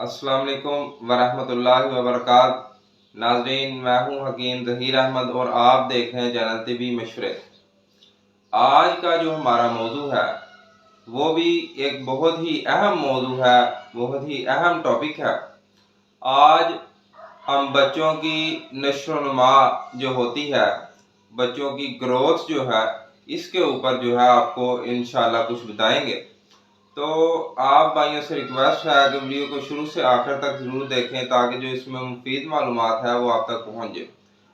अस्सलाम वालेकुम वरहमतुल्लाहि वबरकात। नाजरीन, मैं हूँ हकीम ज़हीर अहमद और आप देख रहे हैं चैनल तिबी मशवरे। आज का जो हमारा मौजू है वो भी एक बहुत ही अहम मौजू है, बहुत ही अहम टॉपिक है। आज हम बच्चों की नशोनुमा जो होती है, बच्चों की ग्रोथ जो है, इसके ऊपर जो है आपको इंशाल्लाह कुछ बताएंगे। तो आप भाइयों से रिक्वेस्ट है कि वीडियो को शुरू से आखिर तक ज़रूर देखें ताकि जो इसमें मुफीद मालूमात है वो आप तक पहुंच जाए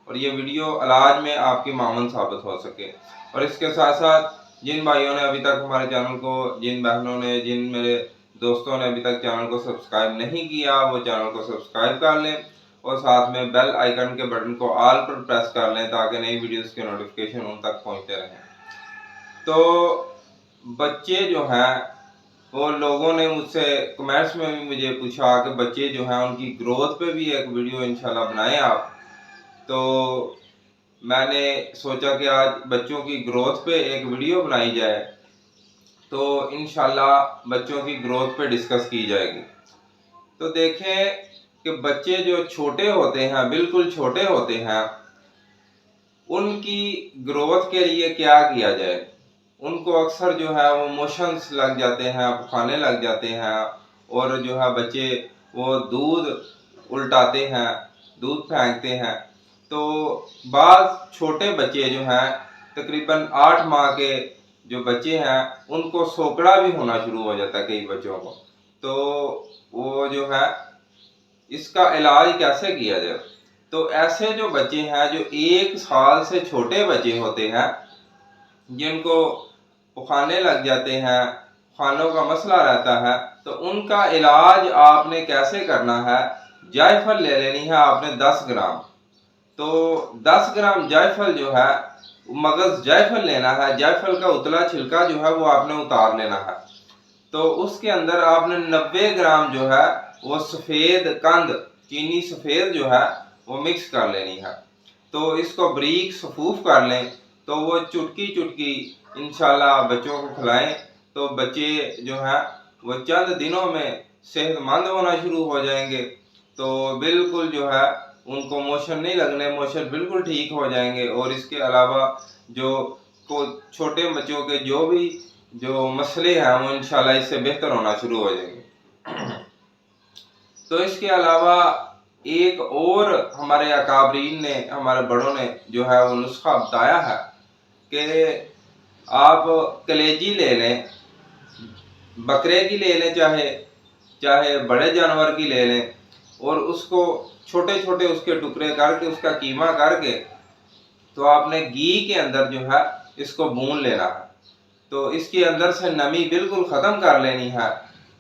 और ये वीडियो इलाज में आपकी मामन साबित हो सके। और इसके साथ साथ जिन भाइयों ने अभी तक हमारे चैनल को, जिन बहनों ने, जिन मेरे दोस्तों ने अभी तक चैनल को सब्सक्राइब नहीं किया, वो चैनल को सब्सक्राइब कर लें और साथ में बेल आइकन के बटन को ऑल पर प्रेस कर लें ताकि नई वीडियोज़ के नोटिफिकेशन उन तक पहुँचते रहें। तो बच्चे जो हैं, वो लोगों ने मुझसे कमेंट्स में भी मुझे पूछा कि बच्चे जो हैं उनकी ग्रोथ पे भी एक वीडियो इंशाल्लाह बनाएं आप। तो मैंने सोचा कि आज बच्चों की ग्रोथ पे एक वीडियो बनाई जाए, तो इंशाल्लाह बच्चों की ग्रोथ पे डिस्कस की जाएगी। तो देखें कि बच्चे जो छोटे होते हैं, बिल्कुल छोटे होते हैं, उनकी ग्रोथ के लिए क्या किया जाए। उनको अक्सर जो है वो मोशंस लग जाते हैं, खाने लग जाते हैं और जो है बच्चे वो दूध उल्टाते हैं, दूध फेंकते हैं। तो बाज़ छोटे बच्चे जो हैं, तकरीबन 8 माह के जो बच्चे हैं, उनको सोकड़ा भी होना शुरू हो जाता है कई बच्चों को। तो वो जो है, इसका इलाज कैसे किया जाए। तो ऐसे जो बच्चे हैं जो 1 साल से छोटे बच्चे होते हैं, जिनको खाने लग जाते हैं, खानों का मसला रहता है, तो उनका इलाज आपने कैसे करना है। जायफल ले लेनी है आपने 10 ग्राम। तो 10 ग्राम जायफल जो है, मगज जायफल लेना है। जायफल का उतला छिलका जो है वो आपने उतार लेना है। तो उसके अंदर आपने 90 ग्राम जो है वो सफ़ेद कंद, चीनी सफ़ेद जो है वो मिक्स कर लेनी है। तो इसको बारीक सफूफ कर लें। तो वो चुटकी चुटकी इंशाल्लाह बच्चों को खिलाएं, तो बच्चे जो हैं वो चंद दिनों में सेहतमंद होना शुरू हो जाएंगे। तो बिल्कुल जो है उनको मोशन नहीं लगने, मोशन बिल्कुल ठीक हो जाएंगे। और इसके अलावा जो को छोटे बच्चों के जो मसले हैं वो इंशाल्लाह इससे बेहतर होना शुरू हो जाएंगे। तो इसके अलावा एक और हमारे अकाबरीन ने, हमारे बड़ों ने जो है वो नुस्खा बताया है कि आप कलेजी ले लें, बकरे की ले लें, चाहे बड़े जानवर की ले लें, और उसको छोटे छोटे उसके टुकड़े करके उसका कीमा करके तो आपने घी के अंदर जो है इसको भून लेना है। तो इसके अंदर से नमी बिल्कुल ख़त्म कर लेनी है।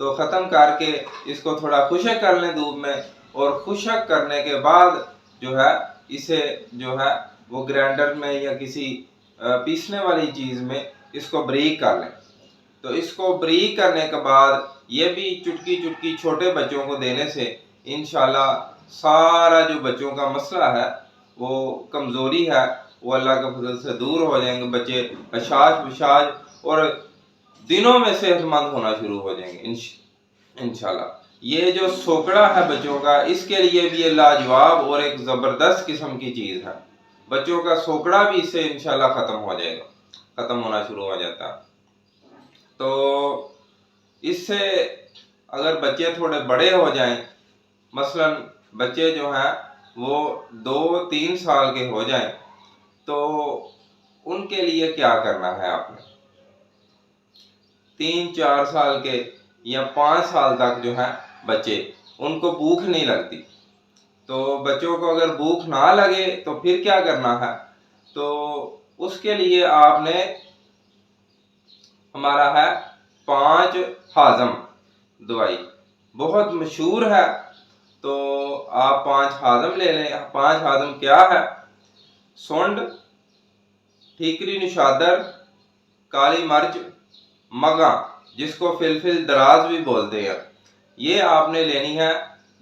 तो ख़त्म करके इसको थोड़ा खुशक कर लें धूप में, और खुशक करने के बाद जो है इसे जो है वो ग्राइंडर में या किसी पीसने वाली चीज़ में इसको बारीक कर लें। तो इसको बारीक करने के बाद ये भी चुटकी चुटकी छोटे बच्चों को देने से इंशाल्लाह सारा जो बच्चों का मसला है, वो कमज़ोरी है, वो अल्लाह के फजल से दूर हो जाएंगे। बच्चे अशाज विशाज और दिनों में सेहतमंद होना शुरू हो जाएंगे इंशाल्लाह। ये जो सोकड़ा है बच्चों का, इसके लिए भी ये लाजवाब और एक ज़बरदस्त किस्म की चीज़ है। बच्चों का सोकड़ा भी इससे इंशाल्लाह ख़त्म हो जाएगा, ख़त्म होना शुरू हो जाता है। तो इससे अगर बच्चे थोड़े बड़े हो जाएं, मसलन बच्चे जो हैं वो 2-3 साल के हो जाएं, तो उनके लिए क्या करना है आपने। 3-4 साल के या 5 साल तक जो है बच्चे, उनको भूख नहीं लगती। तो बच्चों को अगर भूख ना लगे तो फिर क्या करना है। तो उसके लिए आपने, हमारा है 5 हाजम दवाई, बहुत मशहूर है। तो आप 5 हाजम ले लें। 5 हाजम क्या है। सोंड, ठीकरी निशादर, काली मर्च, मगा, जिसको फिलफिल दराज भी बोलते हैं, ये आपने लेनी है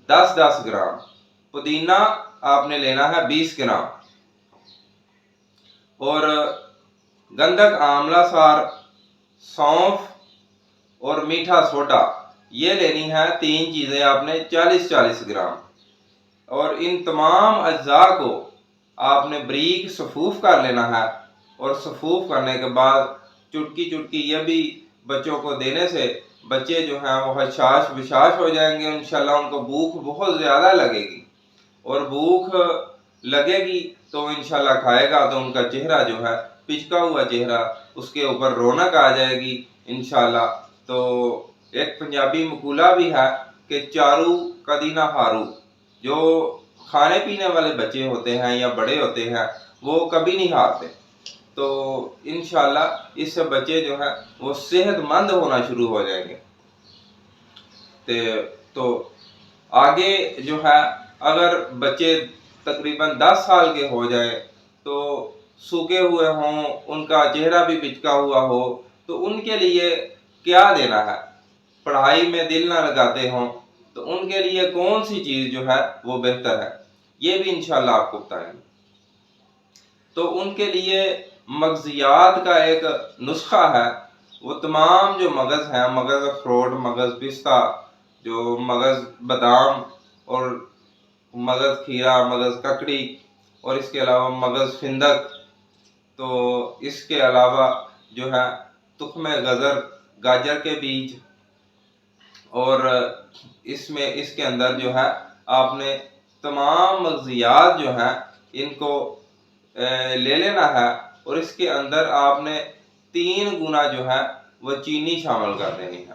10-10 ग्राम। पुदीना आपने लेना है 20 ग्राम। और गंधक, आंवला सार, सौंफ और मीठा सोडा, یہ لینی ہے 3 چیزیں آپ نے 40-40 گرام، اور ان تمام اجزاء کو آپ نے بریک صفوف کر لینا ہے، اور صفوف کرنے کے بعد چٹکی چٹکی یہ بھی بچوں کو دینے سے بچے جو ہیں وہ حشاش بشاش ہو جائیں گے انشاءاللہ۔ ان کو بھوک بہت زیادہ لگے گی، اور بھوک لگے گی تو انشاءاللہ کھائے گا تو ان کا چہرہ جو ہے پچکا ہوا چہرہ، اس کے اوپر رونق آ جائے گی انشاءاللہ۔ تو ایک پنجابی مقولہ بھی ہے کہ چارو کدی نہ ہارو، جو کھانے پینے والے بچے ہوتے ہیں یا بڑے ہوتے ہیں وہ کبھی نہیں ہارتے۔ تو انشاءاللہ اس سے بچے جو ہیں وہ صحت مند ہونا شروع ہو جائیں گے۔ تو آگے جو ہے اگر بچے تقریباً 10 سال کے ہو جائیں تو سوکھے ہوئے ہوں، ان کا چہرہ بھی پچکا ہوا ہو، تو ان کے لیے کیا دینا ہے؟ پڑھائی میں دل نہ لگاتے ہوں تو ان کے لیے کون سی چیز جو ہے وہ بہتر ہے، یہ بھی انشاءاللہ آپ کو بتائیں گے۔ تو ان کے لیے مغزیات کا ایک نسخہ ہے، وہ تمام جو مغز ہیں، مغز اخروٹ، مغز پستہ، جو مغز بادام اور مغز کھیرا، مغز ککڑی، اور اس کے علاوہ مغز فندق، تو اس کے علاوہ جو ہے تخم گاجر کے بیج، اور اس کے اندر جو ہے آپ نے تمام مغزیات جو ہیں ان کو لے لینا ہے، اور اس کے اندر آپ نے 3 گنا جو ہے وہ چینی شامل کر دینی ہے۔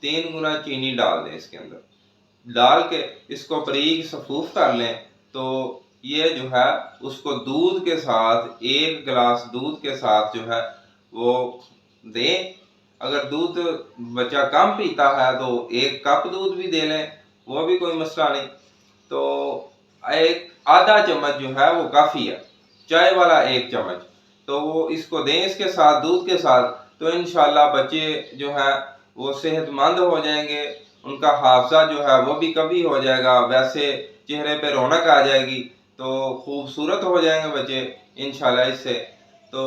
3 گنا چینی ڈال دیں اس کے اندر، ڈال کے اس کو باریک صفوف کر لیں۔ تو یہ جو ہے اس کو دودھ کے ساتھ، 1 گلاس دودھ کے ساتھ جو ہے وہ دیں۔ اگر دودھ بچہ کم پیتا ہے تو 1 کپ دودھ بھی دے لیں، وہ بھی کوئی مسئلہ نہیں۔ تو ایک آدھا چمچ جو ہے وہ کافی ہے، چائے والا 1 چمچ، تو وہ اس کو دیں اس کے ساتھ، دودھ کے ساتھ، تو انشاءاللہ بچے جو ہے وہ صحت مند ہو جائیں گے، ان کا حافظہ جو ہے وہ بھی کبھی ہو جائے گا، ویسے چہرے پہ رونق آ جائے گی، تو خوبصورت ہو جائیں گے بچے انشاءاللہ اس سے۔ تو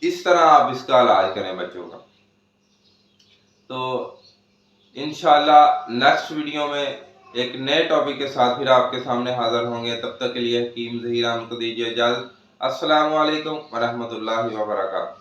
اس طرح آپ اس کا علاج کریں بچوں کا۔ تو انشاءاللہ نیکسٹ ویڈیو میں ایک نئے ٹاپک کے ساتھ پھر آپ کے سامنے حاضر ہوں گے۔ تب تک کے لیے حکیم ظہیر احمد کو دیجیے اجازت۔ السلام علیکم ورحمۃ اللہ وبرکاتہ۔